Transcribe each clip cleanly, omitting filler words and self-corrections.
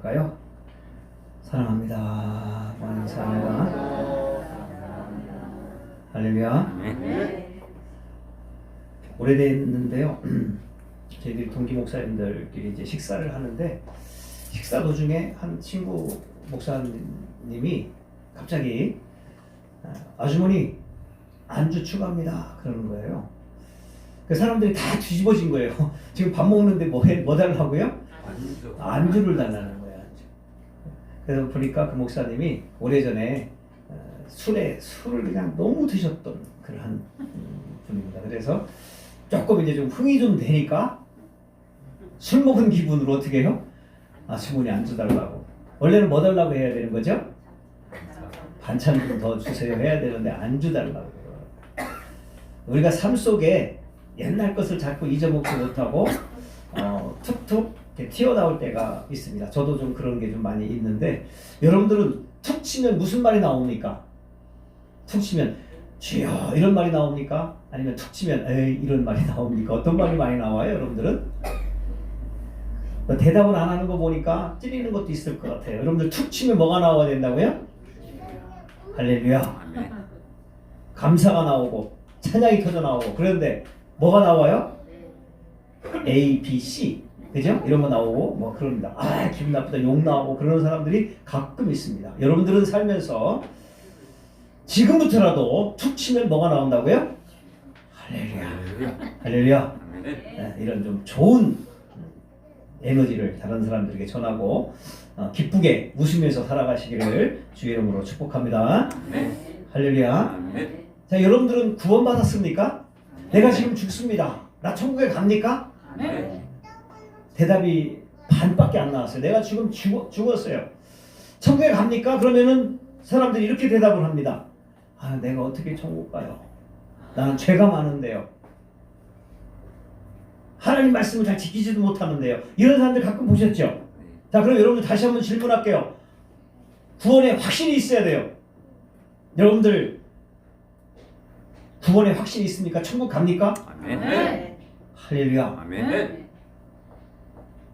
기도할까요? 사랑합니다. 하나님 사랑합니다. 할렐루야. 오래됐는데요. 저희들이 동기 목사님들끼리 이제 식사를 하는데 식사 도중에 한 친구 목사님이 갑자기 아주머니 안주 추가합니다 그러는 거예요. 그 사람들이 다 뒤집어진 거예요. 지금 밥 먹는데 뭐 달라고요? 안주를 달라는 거예요. 안주. 그래서 보니까 그 목사님이 오래전에 술을 그냥 너무 드셨던 그런 분입니다. 그래서 조금 이제 좀 흥이 좀 되니까 술 먹은 기분으로 어떻게 해요? 아주머니 안주 달라고. 원래는 뭐 달라고 해야 되는 거죠? 반찬 좀 더 주세요 해야 되는데 안주 달라고. 우리가 삶 속에 옛날 것을 자꾸 잊어먹지 못하고 툭툭 튀어나올 때가 있습니다. 저도 좀 그런 게 좀 많이 있는데 여러분들은 툭 치면 무슨 말이 나옵니까? 툭 치면 주여 이런 말이 나옵니까? 아니면 툭 치면 에이 이런 말이 나옵니까? 어떤 말이 많이 나와요 여러분들은? 대답을 안 하는 거 보니까 찌르는 것도 있을 것 같아요. 여러분들 툭 치면 뭐가 나와야 된다고요? 할렐루야. 감사가 나오고 찬양이 터져 나오고. 그런데 뭐가 나와요? A, B, C 그죠? 이런 거 나오고 뭐 그럽니다. 기분 나쁘다 욕 나오고 그러는 사람들이 가끔 있습니다. 여러분들은 살면서 지금부터라도 툭 치면 뭐가 나온다고요? 할렐루야. 할렐루야. 이런 좀 좋은 에너지를 다른 사람들에게 전하고 기쁘게 웃으면서 살아가시기를 주의 이름으로 축복합니다. 할렐루야. 자, 여러분들은 구원받았습니까? 내가 지금 죽습니다. 나 천국에 갑니까? 대답이 반밖에 안 나왔어요. 내가 지금 죽었어요. 천국에 갑니까? 그러면은 사람들이 이렇게 대답을 합니다. 내가 어떻게 천국 가요? 나는 죄가 많은데요. 하나님 말씀을 잘 지키지도 못하는데요. 이런 사람들 가끔 보셨죠? 자, 그럼 여러분들 다시 한번 질문할게요. 구원에 확신이 있어야 돼요. 여러분들 구원에 확신이 있습니까? 천국 갑니까? 아멘. 할렐루야. 아멘.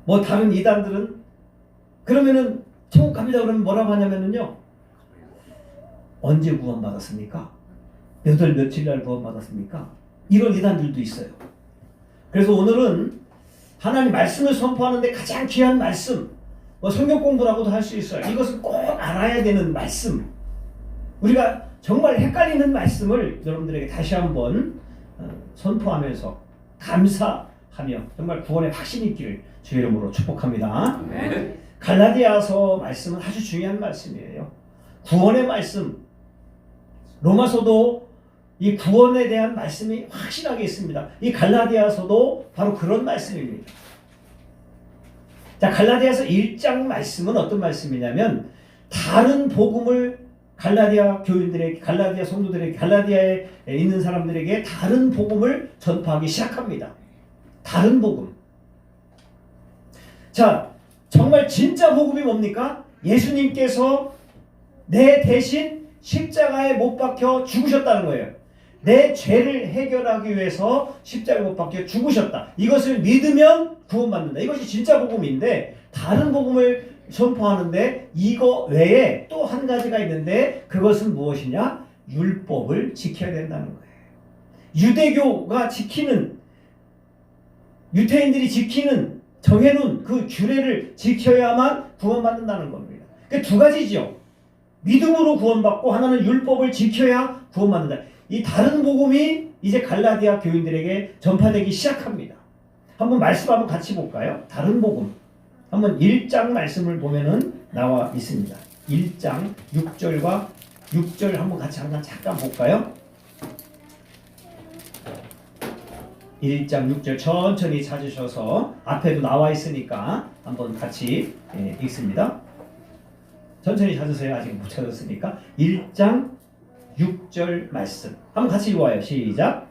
뭐 다른 이단들은 그러면은 천국 갑니다 그러면 뭐라고 하냐면요. 언제 구원받았습니까? 몇 월 며칠 날 구원받았습니까? 이런 이단들도 있어요. 그래서 오늘은 하나님 말씀을 선포하는데 가장 귀한 말씀, 성경 공부라고도 할 수 있어요. 이것은 꼭 알아야 되는 말씀. 우리가 정말 헷갈리는 말씀을 여러분들에게 다시 한번 선포하면서 감사하며 정말 구원의 확신이 있기를 주의 이름으로 축복합니다. 네. 갈라디아서 말씀은 아주 중요한 말씀이에요. 구원의 말씀. 로마서도 이 구원에 대한 말씀이 확실하게 있습니다. 이 갈라디아서도 바로 그런 말씀입니다. 자, 갈라디아서 1장 말씀은 어떤 말씀이냐면 다른 복음을 갈라디아 교인들에게, 갈라디아 성도들에게, 갈라디아에 있는 사람들에게 다른 복음을 전파하기 시작합니다. 다른 복음. 자, 정말 진짜 복음이 뭡니까? 예수님께서 내 대신 십자가에 못 박혀 죽으셨다는 거예요. 내 죄를 해결하기 위해서 십자가에 못 박혀 죽으셨다. 이것을 믿으면 구원받는다. 이것이 진짜 복음인데 다른 복음을 선포하는데 이거 외에 또 한 가지가 있는데 그것은 무엇이냐? 율법을 지켜야 된다는 거예요. 유대교가 지키는, 유태인들이 지키는 정해놓은 그 규례를 지켜야만 구원받는다는 겁니다. 그러니까 두 가지죠. 믿음으로 구원받고 하나는 율법을 지켜야 구원받는다. 이 다른 복음이 이제 갈라디아 교인들에게 전파되기 시작합니다. 한번 말씀 한번 같이 볼까요? 다른 복음. 한번 1장 말씀을 보면은 나와 있습니다. 1장 6절과 6절 한번 같이 잠깐 볼까요? 1장 6절 천천히 찾으셔서 앞에도 나와 있으니까 한번 같이 읽습니다. 천천히 찾으세요. 아직 못 찾았으니까. 1장 6절 말씀 한번 같이 읽어요. 시작.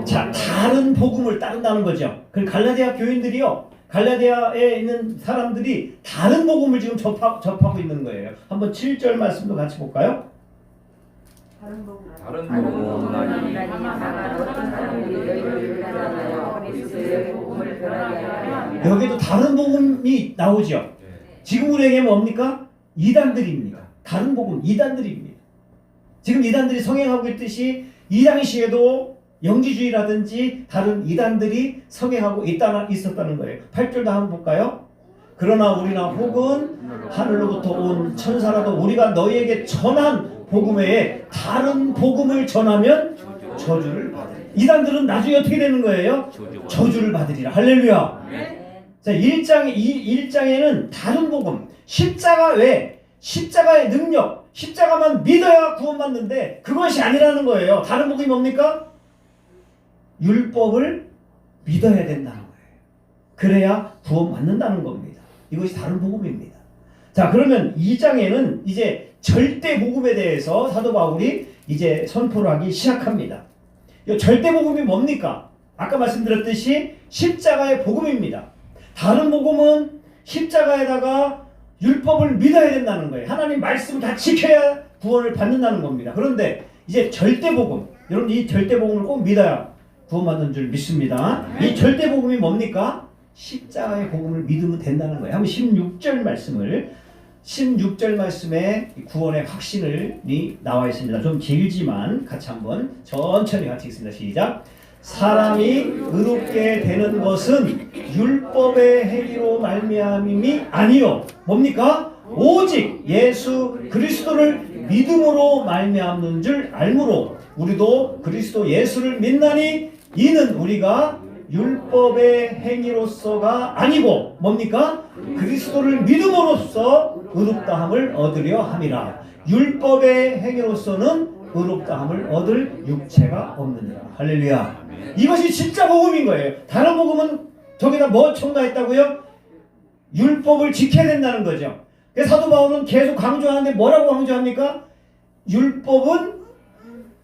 자, 다른 복음을 따른다는 거죠. 그 갈라디아 교인들이요, 갈라디아에 있는 사람들이 다른 복음을 지금 접하고 있는 거예요. 한번 7절 말씀도 같이 볼까요? 다른 복음 여기도 다른 복음이 나오죠. 지금 우리에게 뭡니까? 이단들입니다. 다른 복음 이단들입니다. 지금 이단들이 성행하고 있듯이 이 당시에도 영지주의라든지 다른 이단들이 성행하고 있었다는 거예요. 8절도 한번 볼까요? 그러나 우리나 혹은 하늘로부터 온 천사라도 우리가 너희에게 전한 복음 외에 다른 복음을 전하면 저주를 받으리라. 이단들은 나중에 어떻게 되는 거예요? 저주를 받으리라. 할렐루야. 자, 1장에는 다른 복음, 십자가 외에 십자가의 능력, 십자가만 믿어야 구원받는데 그것이 아니라는 거예요. 다른 복음이 뭡니까? 율법을 믿어야 된다는 거예요. 그래야 구원받는다는 겁니다. 이것이 다른 복음입니다. 자, 그러면 2장에는 이제 절대 복음에 대해서 사도 바울이 이제 선포를 하기 시작합니다. 이 절대 복음이 뭡니까? 아까 말씀드렸듯이 십자가의 복음입니다. 다른 복음은 십자가에다가 율법을 믿어야 된다는 거예요. 하나님 말씀을 다 지켜야 구원을 받는다는 겁니다. 그런데 이제 절대 복음, 여러분 이 절대 복음을 꼭 믿어야 구원받는 줄 믿습니다. 이 절대 복음이 뭡니까? 십자가의 복음을 믿으면 된다는 거예요. 한번 16절 말씀에 구원의 확신이 나와 있습니다. 좀 길지만 같이 한번 천천히 같이 읽습니다. 시작. 사람이 의롭게 되는 것은 율법의 행위로 말미암음이 아니요. 뭡니까? 오직 예수 그리스도를 믿음으로 말미암는 줄 알므로 우리도 그리스도 예수를 믿나니 이는 우리가 율법의 행위로서가 아니고 뭡니까? 그리스도를 믿음으로써 의롭다함을 얻으려 함이라. 율법의 행위로서는 의롭다함을 얻을 육체가 없느니라. 할렐루야. 이것이 진짜 복음인 거예요. 다른 복음은 저기다 뭐 첨가했다고요? 율법을 지켜야 된다는 거죠. 그래서 사도 바울은 계속 강조하는데 뭐라고 강조합니까? 율법은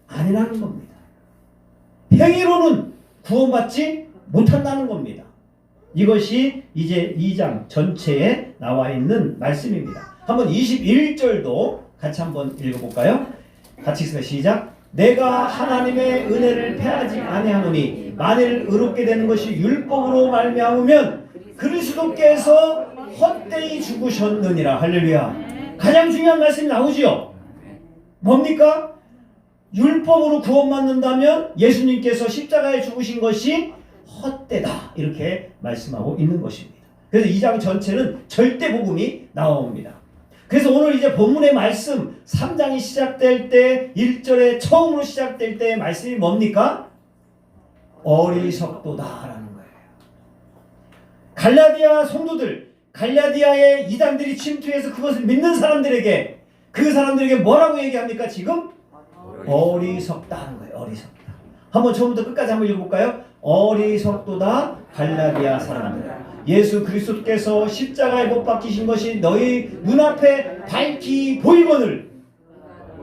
아니라는 겁니다. 행위로는 구원받지 못한다는 겁니다. 이것이 이제 2장 전체에 나와 있는 말씀입니다. 한번 21절도 같이 한번 읽어볼까요? 같이 읽습니다. 시작. 내가 하나님의 은혜를 패하지 아니하노니 만일 의롭게 되는 것이 율법으로 말미암으면 그리스도께서 헛되이 죽으셨느니라. 할렐루야. 가장 중요한 말씀이 나오지요. 뭡니까? 율법으로 구원받는다면 예수님께서 십자가에 죽으신 것이 헛되다. 이렇게 말씀하고 있는 것입니다. 그래서 2장 전체는 절대 복음이 나옵니다. 그래서 오늘 이제 본문의 말씀 3장이 시작될 때 1절에 처음으로 시작될 때의 말씀이 뭡니까? 어리석도다라는 거예요. 갈라디아 성도들, 갈라디아의 이단들이 침투해서 그것을 믿는 사람들에게 그 사람들에게 뭐라고 얘기합니까? 지금 어리석다는 거예요. 어리석다. 한번 처음부터 끝까지 한번 읽어볼까요? 어리석도다 갈라디아 사람들. 예수 그리스도께서 십자가에 못 박히신 것이 너희 눈앞에 밝히 보이거늘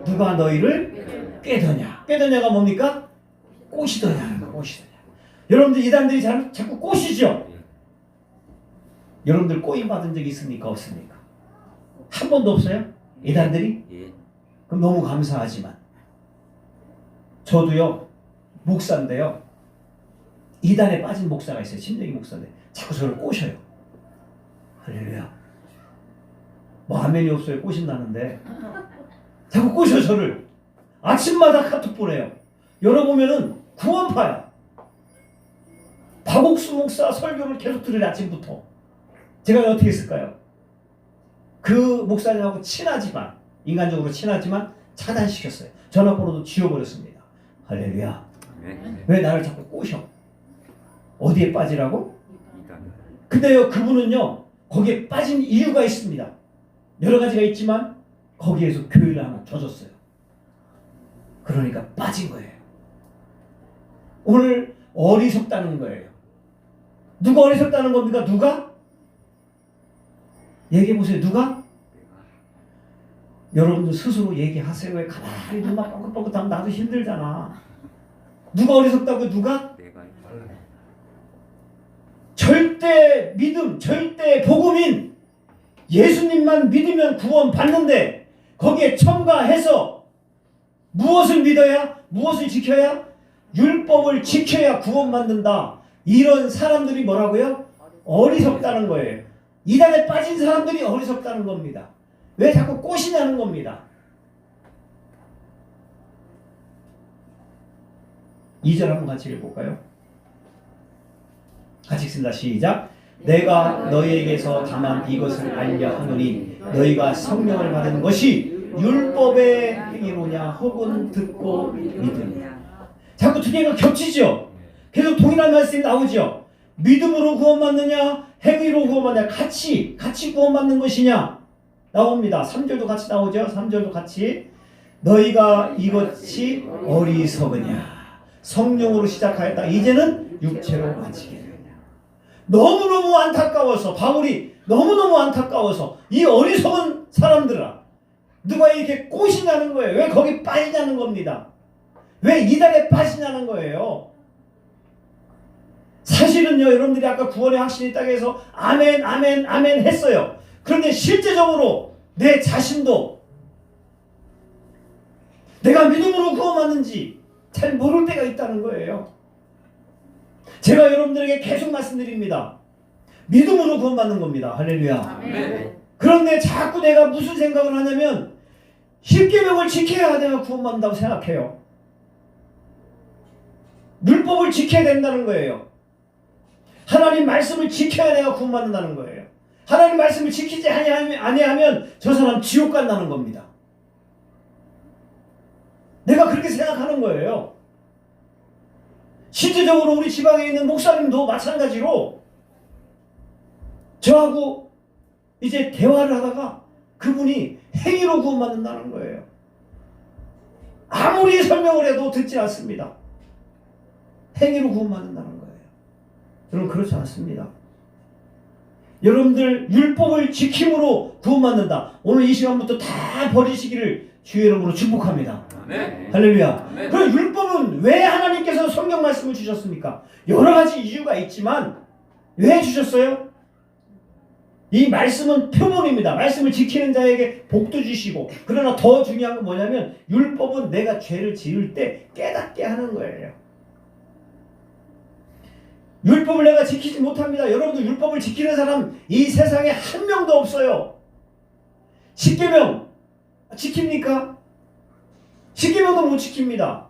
누가 너희를 꾀더냐. 꾀더냐가 뭡니까? 꼬시더냐. 꼬시더냐. 여러분들 이단들이 자꾸 꼬시죠? 여러분들 꼬임 받은 적이 있습니까? 없습니까? 한 번도 없어요? 이단들이? 그럼 너무 감사하지만 저도요 목사인데요 이단에 빠진 목사가 있어요. 심정이 목사인데 자꾸 저를 꼬셔요. 할렐루야. 뭐 화면이 없어요. 꼬신다는데 자꾸 꼬셔 저를. 아침마다 카톡 보내요. 열어보면은 구원파야. 박옥수 목사 설교를 계속 들으래. 아침부터. 제가 어떻게 했을까요? 그 목사님하고 친하지만 인간적으로 친하지만 차단시켰어요. 전화번호도 지워버렸습니다. 할렐루야. 왜 나를 자꾸 꼬셔? 어디에 빠지라고? 근데요 그분은요 거기에 빠진 이유가 있습니다. 여러 가지가 있지만 거기에서 교회를 하나 져줬어요. 그러니까 빠진 거예요. 오늘 어리석다는 거예요. 누가 어리석다는 겁니까? 누가? 얘기해보세요. 누가? 여러분들 스스로 얘기하세요. 왜 가만히 눈만 뻥긋뻥긋하면 나도 힘들잖아. 누가 어리석다고? 누가? 절대 믿음, 절대 복음인 예수님만 믿으면 구원 받는데 거기에 첨가해서 무엇을 믿어야? 무엇을 지켜야? 율법을 지켜야 구원받는다. 이런 사람들이 뭐라고요? 어리석다는 거예요. 이단에 빠진 사람들이 어리석다는 겁니다. 왜 자꾸 꼬시냐는 겁니다. 2절 한번 같이 읽어볼까요? 같이 읽습니다. 시작. 내가 너희에게서 다만 이것을 알려 하노니 너희가 성령을 받은 것이 율법의 행위로냐 혹은 듣고 믿으냐. 자꾸 두 개가 겹치죠. 계속 동일한 말씀이 나오죠. 믿음으로 구원받느냐 행위로 구원받느냐, 같이 구원받는 것이냐 나옵니다. 3절도 같이 나오죠. 3절도 같이. 너희가 이것이 어리석으냐. 성령으로 시작하였다. 이제는 육체로 마치게 되느냐. 너무너무 안타까워서, 바울이 너무너무 안타까워서 이 어리석은 사람들아, 누가 이렇게 꼬시냐는 거예요. 왜 거기 빠지냐는 겁니다. 왜 이단에 빠지냐는 거예요. 사실은요, 여러분들이 아까 구원의 확신이 있다고 해서 아멘 아멘 아멘 했어요. 그런데 실제적으로 내 자신도 내가 믿음으로 구원받는지 잘 모를 때가 있다는 거예요. 제가 여러분들에게 계속 말씀드립니다. 믿음으로 구원받는 겁니다. 할렐루야. 아멘. 그런데 자꾸 내가 무슨 생각을 하냐면 10계명을 지켜야 내가 구원받는다고 생각해요. 율법을 지켜야 된다는 거예요. 하나님 말씀을 지켜야 내가 구원받는다는 거예요. 하나님 말씀을 지키지 아니하면 저 사람 지옥 간다는 겁니다. 내가 그렇게 생각하는 거예요. 실제적으로 우리 지방에 있는 목사님도 마찬가지로 저하고 이제 대화를 하다가 그분이 행위로 구원받는다는 거예요. 아무리 설명을 해도 듣지 않습니다. 행위로 구원받는다는 거예요. 여러분, 그렇지 않습니다. 여러분들 율법을 지킴으로 구원받는다. 오늘 이 시간부터 다 버리시기를 주의 이름으로 축복합니다. 아멘. 할렐루야. 아멘. 그럼 율법은 왜 하나님께서 성경 말씀을 주셨습니까? 여러 가지 이유가 있지만 왜 주셨어요? 이 말씀은 표본입니다. 말씀을 지키는 자에게 복도 주시고, 그러나 더 중요한 건 뭐냐면 율법은 내가 죄를 지을 때 깨닫게 하는 거예요. 율법을 내가 지키지 못합니다. 여러분들 율법을 지키는 사람 이 세상에 한 명도 없어요. 10계명 지킵니까? 10계명도 못 지킵니다.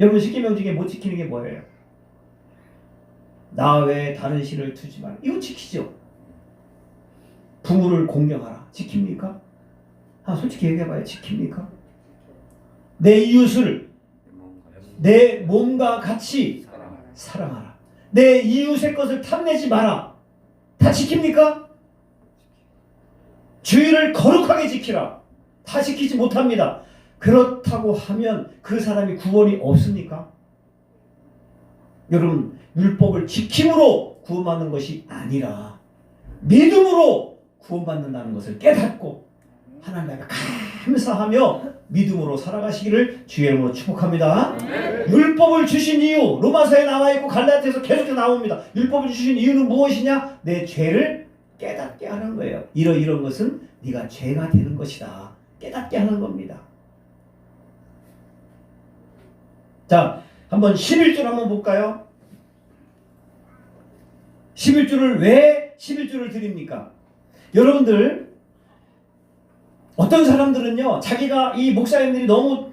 여러분, 10계명 중에 못 지키는 게 뭐예요? 나 외에 다른 신을 두지 마라. 이거 지키죠. 부모를 공경하라. 지킵니까? 솔직히 얘기해봐요. 지킵니까? 내 이웃을 내 몸과 같이 사랑하라. 내 이웃의 것을 탐내지 마라. 다 지킵니까? 주의를 거룩하게 지키라. 다 지키지 못합니다. 그렇다고 하면 그 사람이 구원이 없습니까? 여러분, 율법을 지킴으로 구원받는 것이 아니라 믿음으로 구원받는다는 것을 깨닫고 하나님 앞에 감사하며 믿음으로 살아가시기를 주의 이름으로 축복합니다. 율법을 주신 이유, 로마서에 나와 있고 갈라디아서에서 계속 나옵니다. 율법을 주신 이유는 무엇이냐? 내 죄를 깨닫게 하는 거예요. 이런 것은 네가 죄가 되는 것이다. 깨닫게 하는 겁니다. 자, 한번 11줄 한번 볼까요? 11줄을 왜 11줄을 드립니까? 여러분들, 어떤 사람들은요, 자기가 이 목사님들이 너무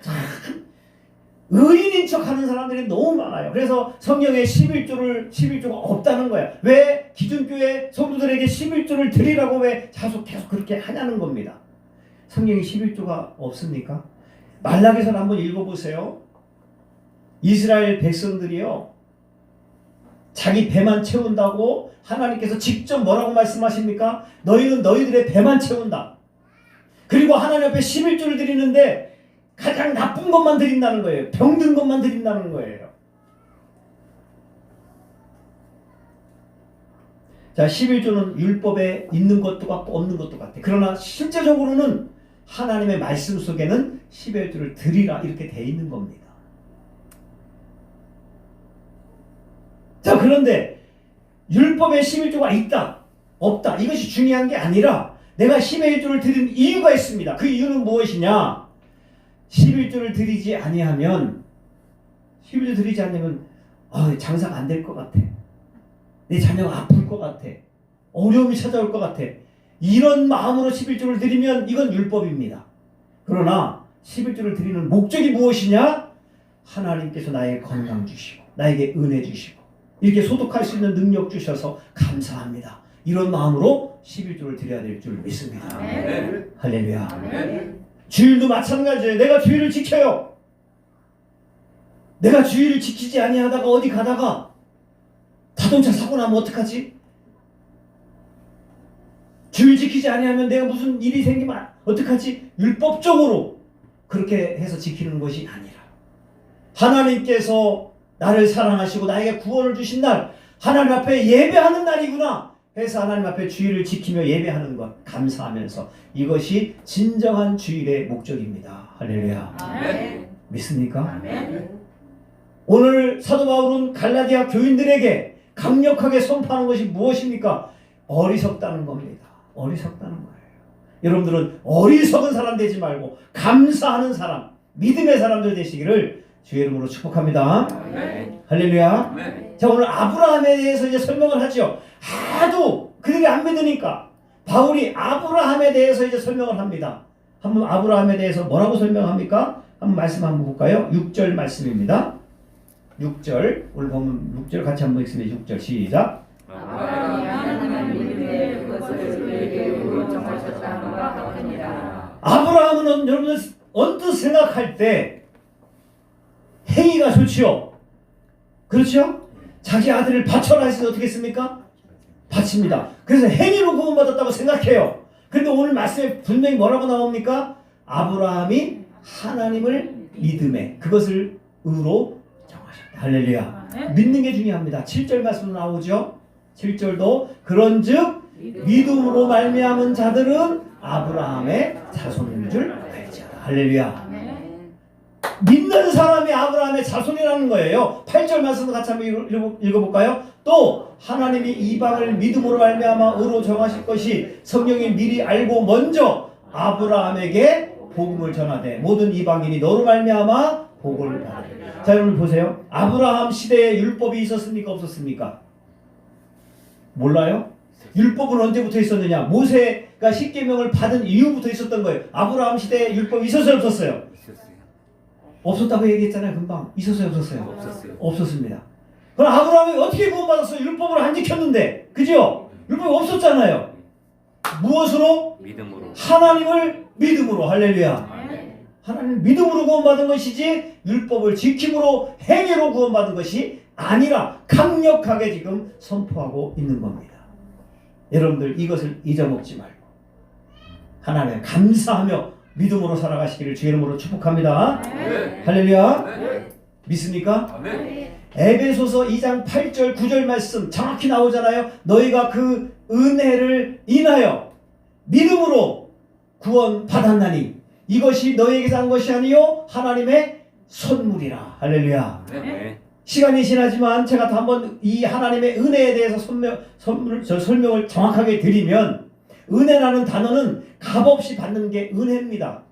의인인 척 하는 사람들이 너무 많아요. 그래서 성경에 11조가 없다는 거야. 왜 기존교회 성도들에게 11조를 드리라고 왜 계속 그렇게 하냐는 겁니다. 성경에 11조가 없습니까? 말라기서를 한번 읽어보세요. 이스라엘 백성들이요, 자기 배만 채운다고 하나님께서 직접 뭐라고 말씀하십니까? 너희는 너희들의 배만 채운다. 그리고 하나님 앞에 11조를 드리는데 가장 나쁜 것만 드린다는 거예요. 병든 것만 드린다는 거예요. 자, 11조는 율법에 있는 것도 같고 없는 것도 같아. 그러나 실제적으로는 하나님의 말씀 속에는 11조를 드리라 이렇게 돼 있는 겁니다. 자, 그런데 율법에 11조가 있다 없다 이것이 중요한 게 아니라 내가 10의 1조를 드린 이유가 있습니다. 그 이유는 무엇이냐? 11조를 드리지 아니하면 11조 드리지 않으면 장사가 안 될 것 같아. 내 자녀가 아플 것 같아. 어려움이 찾아올 것 같아. 이런 마음으로 11조를 드리면 이건 율법입니다. 그러나 11조를 드리는 목적이 무엇이냐? 하나님께서 나에게 건강 주시고 나에게 은혜 주시고 이렇게 소득할 수 있는 능력 주셔서 감사합니다. 이런 마음으로 11조를 드려야 될 줄 믿습니다. 아멘. 할렐루야. 아멘. 주일도 마찬가지예요. 내가 주일을 지켜요. 내가 주일을 지키지 아니하다가 어디 가다가 자동차 사고 나면 어떡하지? 주일 지키지 아니하면 내가 무슨 일이 생기면 어떡하지? 율법적으로 그렇게 해서 지키는 것이 아니라 하나님께서 나를 사랑하시고 나에게 구원을 주신 날, 하나님 앞에 예배하는 날이구나 해서 하나님 앞에 주일을 지키며 예배하는 것 감사하면서 이것이 진정한 주일의 목적입니다. 할렐루야. 아멘. 믿습니까? 아멘. 오늘 사도 바울은 갈라디아 교인들에게 강력하게 선포하는 것이 무엇입니까? 어리석다는 겁니다. 어리석다는 거예요. 여러분들은 어리석은 사람 되지 말고 감사하는 사람, 믿음의 사람들 되시기를 주의 이름으로 축복합니다. 아멘. 할렐루야. 아멘. 자, 오늘 아브라함에 대해서 이제 설명을 하죠. 하도 그들이 안 믿으니까 바울이 아브라함에 대해서 이제 설명을 합니다. 한번 아브라함에 대해서 뭐라고 설명합니까? 한번 말씀 한번 볼까요? 6절 말씀입니다. 6절 오늘 보면 6절 같이 한번 읽습니다. 6절 시작. 아브라함이 하나님을 믿음에 그것을 그에게 의로 정하셨다는 것 같으니라. 아브라함은 여러분들 언뜻 생각할 때 행위가 좋지요. 그렇죠? 자기 아들을 바쳐라 했을 때 어떻게 했습니까? 바칩니다. 그래서 행위로 구원받았다고 생각해요. 그런데 오늘 말씀에 분명히 뭐라고 나옵니까? 아브라함이 하나님을 믿음에 그것을 의로 정하셨다. 할렐루야. 믿는 게 중요합니다. 7절 말씀으로 나오죠. 7절도 그런즉 믿음으로 말미암은 자들은 아브라함의 자손인 줄 알지어다. 할렐루야. 믿는 사람이 아브라함의 자손이라는 거예요. 8절 말씀을 같이 한번 읽어볼까요? 또 하나님이 이방을 믿음으로 말미암아 의로 정하실 것이 성령이 미리 알고 먼저 아브라함에게 복음을 전하되 모든 이방인이 너로 말미암아 복을 받으리라. 자, 여러분 보세요. 아브라함 시대에 율법이 있었습니까? 없었습니까? 몰라요? 율법은 언제부터 있었느냐? 모세가 십계명을 받은 이후부터 있었던 거예요. 아브라함 시대에 율법이 있었어요? 없었어요? 없었다고 얘기했잖아요. 금방. 있었어요? 없었어요? 없었어요. 없었습니다. 그럼 아브라함이 어떻게 구원받았어요? 율법을 안 지켰는데. 그죠? 율법이 없었잖아요. 무엇으로? 믿음으로. 하나님을 믿음으로. 할렐루야. 아멘. 하나님 믿음으로 구원받은 것이지 율법을 지킴으로 행위로 구원받은 것이 아니라 강력하게 지금 선포하고 있는 겁니다. 여러분들 이것을 잊어먹지 말고 하나님에 감사하며 믿음으로 살아가시기를 주의 이름으로 축복합니다. 아멘. 할렐루야. 아멘. 믿습니까? 아멘. 에베소서 2장 8절 9절 말씀 정확히 나오잖아요. 너희가 그 은혜를 인하여 믿음으로 구원 받았나니 이것이 너희에게서 한 것이 아니요 하나님의 선물이라. 할렐루야. 아멘. 시간이 지나지만 제가 한번 이 하나님의 은혜에 대해서 설명을 정확하게 드리면 은혜라는 단어는 값없이 받는 게 은혜입니다.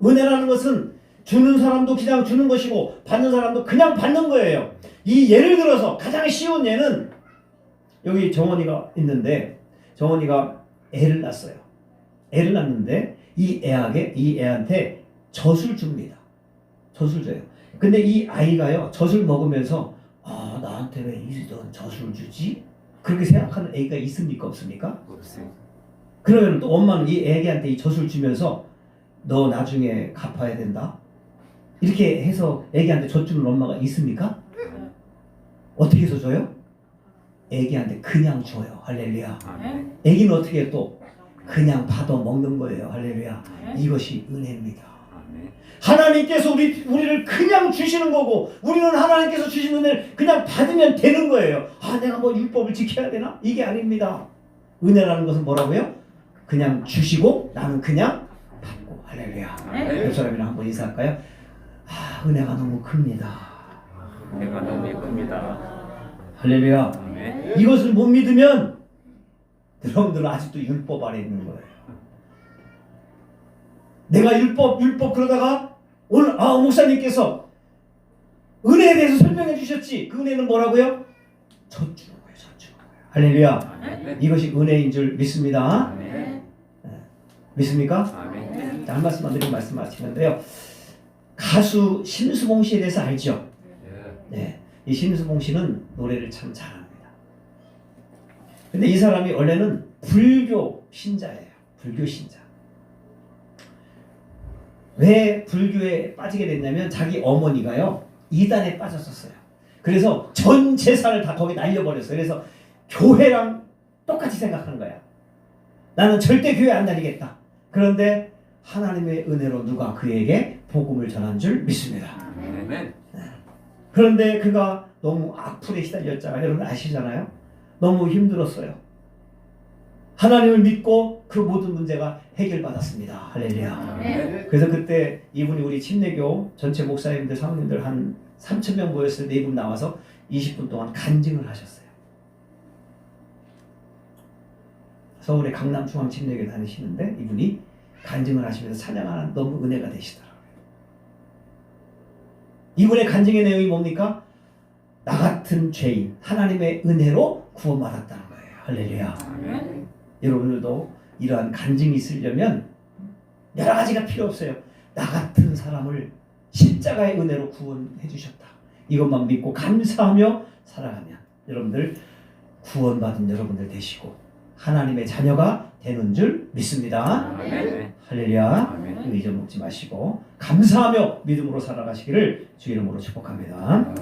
은혜라는 것은 주는 사람도 그냥 주는 것이고 받는 사람도 그냥 받는 거예요. 이 예를 들어서 가장 쉬운 예는 여기 정원이가 있는데 정원이가 애를 낳았어요. 애를 낳는데 이 애한테 젖을 줍니다. 젖을 줘요. 근데 이 아이가요 젖을 먹으면서 나한테 왜 이런 젖을 주지? 그렇게 생각하는 애가 있습니까? 없습니까? 없어요. 그러면 또 엄마는 이 애기한테 이 젖을 주면서 너 나중에 갚아야 된다. 이렇게 해서 애기한테 젖 주는 엄마가 있습니까? 어떻게 해서 줘요? 애기한테 그냥 줘요. 할렐루야. 아멘. 애기는 어떻게 해요? 또 그냥 받아 먹는 거예요. 할렐루야. 이것이 은혜입니다. 아멘. 하나님께서 우리를 그냥 주시는 거고 우리는 하나님께서 주시는 은혜를 그냥 받으면 되는 거예요. 내가 뭐 율법을 지켜야 되나? 이게 아닙니다. 은혜라는 것은 뭐라고요? 그냥 주시고 나는 그냥 받고. 할렐루야. 아멘. 옆 사람이랑 한번 인사할까요? 은혜가 너무 큽니다. 내가 너무 예쁩니다. 할렐루야. 아멘. 이것을 못 믿으면 여러분들은 아직도 율법 아래 있는 거예요. 내가 율법 그러다가 오늘 목사님께서 은혜에 대해서 설명해 주셨지. 그 은혜는 뭐라고요? 젖주는 거예요. 젖주는 거예요. 할렐루야. 이것이 은혜인 줄 믿습니다. 믿습니까? 자, 한 말씀만 드리고 말씀 마치는데요. 가수 심수봉 씨에 대해서 알죠? 네, 이 심수봉 씨는 노래를 참 잘합니다. 근데 이 사람이 원래는 불교 신자예요. 불교 신자. 왜 불교에 빠지게 됐냐면 자기 어머니가요 이단에 빠졌었어요. 그래서 전 재산을 다 거기 날려버렸어요. 그래서 교회랑 똑같이 생각한 거야. 나는 절대 교회 안 다니겠다. 그런데 하나님의 은혜로 누가 그에게 복음을 전한 줄 믿습니다. 그런데 그가 너무 악플에 시달렸잖아요. 여러분 아시잖아요. 너무 힘들었어요. 하나님을 믿고 그 모든 문제가 해결받았습니다. 할렐루야. 그래서 그때 이분이 우리 침례교 전체 목사님들 사모님들 한 3,000명 모였을 때 이분 나와서 20분 동안 간증을 하셨어요. 서울의 강남중앙침례교 다니시는데 이분이 간증을 하시면서 찬양하는 너무 은혜가 되시더라고요. 이분의 간증의 내용이 뭡니까? 나 같은 죄인 하나님의 은혜로 구원받았다는 거예요. 할렐루야. 여러분들도 이러한 간증이 있으려면 여러 가지가 필요 없어요. 나 같은 사람을 십자가의 은혜로 구원해 주셨다. 이것만 믿고 감사하며 살아가면 여러분들 구원받은 여러분들 되시고 하나님의 자녀가 되는 줄 믿습니다. 할렐루야. 잊어먹지 마시고 감사하며 믿음으로 살아가시기를 주 이름으로 축복합니다.